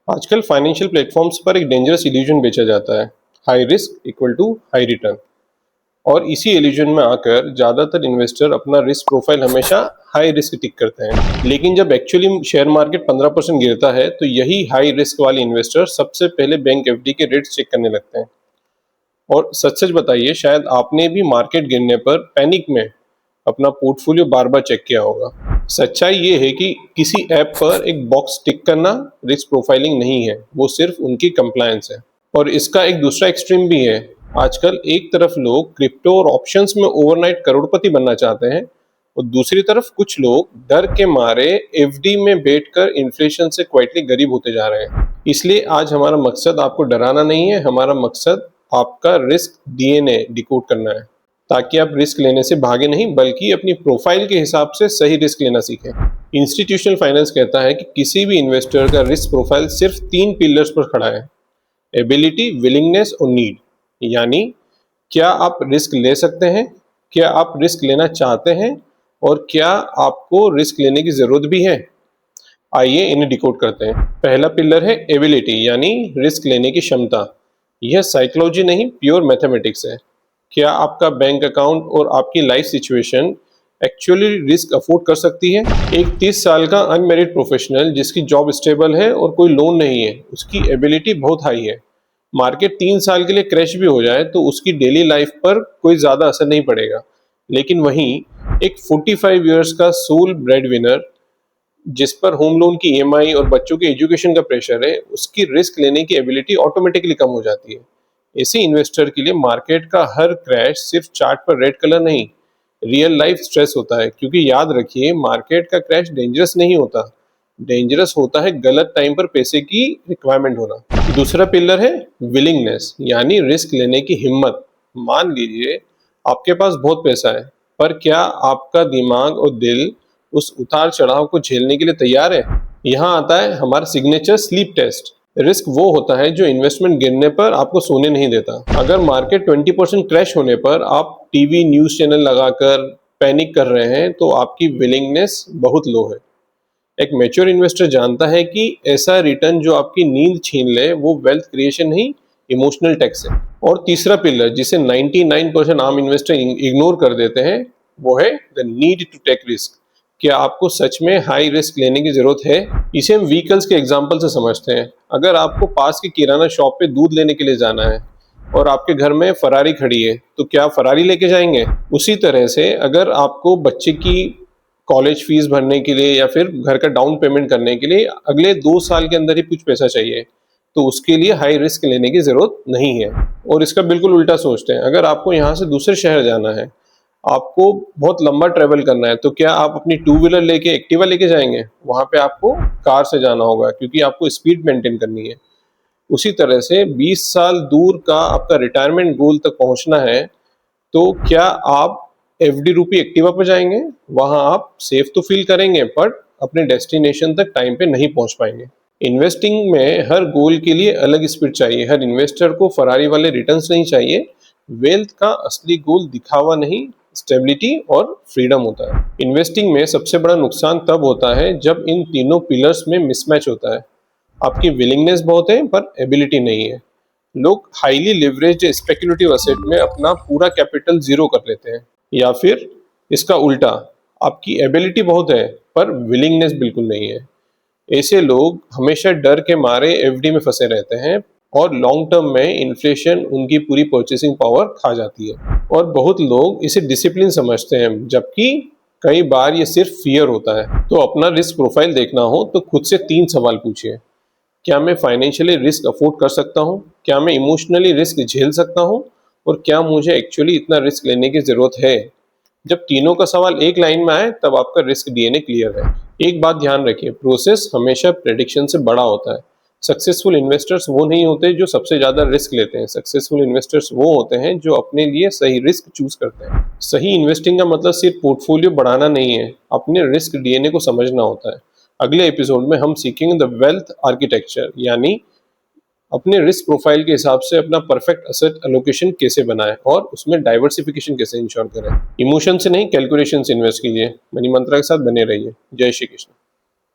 आजकल financial platforms पर एक डेंजरस इल्यूजन बेचा जाता है, high risk equal to high return. और इसी इल्यूजन में आकर ज़्यादातर इन्वेस्टर अपना रिस्क प्रोफाइल हमेशा हाई रिस्क टिक करते हैं, लेकिन जब एक्चुअली शेयर मार्केट 15% गिरता है तो यही हाई रिस्क वाले इन्वेस्टर सबसे पहले बैंक एफडी के रेट्स चेक करने लगते हैं। और सच सच बताइए, शायद आपने भी मार्केट गिरने पर पैनिक में अपना पोर्टफोलियो बार बार चेक किया होगा। सच्चाई ये है कि किसी ऐप पर एक बॉक्स टिक करना रिस्क प्रोफाइलिंग नहीं है, वो सिर्फ उनकी कंप्लायंस है। और इसका एक दूसरा एक्सट्रीम भी है। आजकल एक तरफ लोग क्रिप्टो और ऑप्शंस में ओवरनाइट करोड़पति बनना चाहते हैं, और दूसरी तरफ कुछ लोग डर के मारे एफडी में बैठकर इन्फ्लेशन से क्वाइटली गरीब होते जा रहे हैं। इसलिए आज हमारा मकसद आपको डराना नहीं है, हमारा मकसद आपका रिस्क डीएनए डिकोड करना है, ताकि आप रिस्क लेने से भागे नहीं बल्कि अपनी प्रोफाइल के हिसाब से सही रिस्क लेना सीखें। इंस्टीट्यूशनल फाइनेंस कहता है कि किसी भी इन्वेस्टर का रिस्क प्रोफाइल सिर्फ 3 पिलर्स पर खड़ा है: एबिलिटी, विलिंगनेस और नीड। यानी क्या आप रिस्क ले सकते हैं, क्या आप रिस्क लेना चाहते हैं, और क्या आपको रिस्क लेने की जरूरत भी है। आइए इन्हें डिकोड करते हैं। पहला पिलर है एबिलिटी, यानी रिस्क लेने की क्षमता। यह साइकोलॉजी नहीं, प्योर मैथमेटिक्स है। क्या आपका बैंक अकाउंट और आपकी life situation actually risk afford कर सकती है? एक 30 साल का अनमेरिड प्रोफेशनल जिसकी जॉब स्टेबल है और कोई लोन नहीं है, उसकी एबिलिटी बहुत हाई है। मार्केट 3 साल के लिए क्रैश भी हो जाए तो उसकी डेली लाइफ पर कोई ज़्यादा असर नहीं पड़ेगा। लेकिन वहीं एक 45 इयर्स का सोल ब्रेड विनर जिस पर होम लोन की ईएमआई और बच्चों के एजुकेशन का प्रेशर है, उसकी रिस्क लेने की एबिलिटी ऑटोमेटिकली कम हो जाती है। ऐसे इन्वेस्टर के लिए मार्केट का हर क्रैश सिर्फ चार्ट पर रेड कलर नहीं, रियल लाइफ स्ट्रेस होता है। क्योंकि याद रखिए, मार्केट का क्रैश डेंजरस नहीं होता, डेंजरस होता है गलत टाइम पर पैसे की रिक्वायरमेंट होना। दूसरा पिलर है विलिंगनेस, यानी रिस्क लेने की हिम्मत। मान लीजिए आपके पास बहुत पैसा है, पर क्या आपका दिमाग और दिल उस उतार चढ़ाव को झेलने के लिए तैयार है? यहाँ आता है हमारा सिग्नेचर स्लीप टेस्ट। रिस्क वो होता है जो इन्वेस्टमेंट गिरने पर आपको सोने नहीं देता। अगर मार्केट 20% क्रैश होने पर आप टीवी न्यूज चैनल लगाकर पैनिक कर रहे हैं, तो आपकी विलिंगनेस बहुत लो है। एक मैच्योर इन्वेस्टर जानता है कि ऐसा रिटर्न जो आपकी नींद छीन ले वो वेल्थ क्रिएशन नहीं, इमोशनल टैक्स है। और तीसरा पिलर जिसे 99% आम इन्वेस्टर इग्नोर कर देते हैं, वो है the need to take risk. क्या आपको सच में हाई रिस्क लेने की जरूरत है? इसे हम व्हीकल्स के एग्जांपल से समझते हैं। अगर आपको पास की किराना शॉप पे दूध लेने के लिए जाना है और आपके घर में फरारी खड़ी है, तो क्या फरारी लेके जाएंगे? उसी तरह से अगर आपको बच्चे की कॉलेज फीस भरने के लिए या फिर घर का डाउन पेमेंट करने के लिए अगले 2 साल के अंदर ही कुछ पैसा चाहिए, तो उसके लिए हाई रिस्क लेने की जरूरत नहीं है। और इसका बिल्कुल उल्टा सोचते हैं। अगर आपको यहाँ से दूसरे शहर जाना है, आपको बहुत लंबा ट्रेवल करना है, तो क्या आप अपनी 2 व्हीलर लेके एक्टिवा लेके जाएंगे? वहां पे आपको कार से जाना होगा, क्योंकि आपको स्पीड मेंटेन करनी है। उसी तरह से 20 साल दूर का आपका रिटायरमेंट गोल तक पहुंचना है, तो क्या आप एफडी रूपी एक्टिवा पर जाएंगे? वहां आप सेफ तो फील करेंगे, बट अपने डेस्टिनेशन तक टाइम पे नहीं पहुंच पाएंगे। इन्वेस्टिंग में हर गोल के लिए अलग स्पीड चाहिए। हर इन्वेस्टर को फरारी वाले रिटर्न्स नहीं चाहिए। वेल्थ का असली गोल दिखावा नहीं, स्टेबिलिटी और फ्रीडम होता है। इन्वेस्टिंग में सबसे बड़ा नुकसान तब होता है जब इन तीनों पिलर्स में मिसमैच होता है। आपकी विलिंगनेस बहुत है पर एबिलिटी नहीं है। लोग हाईली लिवरेज्ड स्पेक्युलेटिव एसेट में अपना पूरा कैपिटल जीरो कर लेते हैं, या फिर इसका उल्टा, आपकी एबिलिटी बहुत है पर विलिंगनेस बिल्कुल नहीं है। ऐसे लोग हमेशा डर के मारे एफडी में फंसे रहते हैं, और लॉन्ग टर्म में इन्फ्लेशन उनकी पूरी परचेसिंग पावर खा जाती है। और बहुत लोग इसे डिसिप्लिन समझते हैं, जबकि कई बार ये सिर्फ फियर होता है। तो अपना रिस्क प्रोफाइल देखना हो तो खुद से 3 सवाल पूछिए: क्या मैं फाइनेंशियली रिस्क अफोर्ड कर सकता हूँ? क्या मैं इमोशनली रिस्क झेल सकता हूँ? और क्या मुझे एक्चुअली इतना रिस्क लेने की जरूरत है? जब तीनों का सवाल एक लाइन में आए, तब आपका रिस्क डीएनए क्लियर है। एक बात ध्यान रखिए, प्रोसेस हमेशा प्रेडिक्शन से बड़ा होता है। सक्सेसफुल इन्वेस्टर्स वो नहीं होते जो सबसे ज्यादा रिस्क लेते हैं। सक्सेसफुल इन्वेस्टर्स वो होते हैं जो अपने लिए सही रिस्क चूज करते हैं। सही इन्वेस्टिंग का मतलब सिर्फ पोर्टफोलियो बढ़ाना नहीं है, अपने रिस्क डीएनए को समझना होता है। अगले एपिसोड में हम सीखेंगे द वेल्थ आर्किटेक्चर, यानी अपने रिस्क प्रोफाइल के हिसाब से अपना परफेक्ट एसेट एलोकेशन कैसे बनाएं और उसमें डाइवर्सिफिकेशन कैसे इंश्योर करें। इमोशन से नहीं, कैलकुलेशन से इन्वेस्ट कीजिए। मनी मंत्रा के साथ बने रहिए। जय श्री कृष्ण।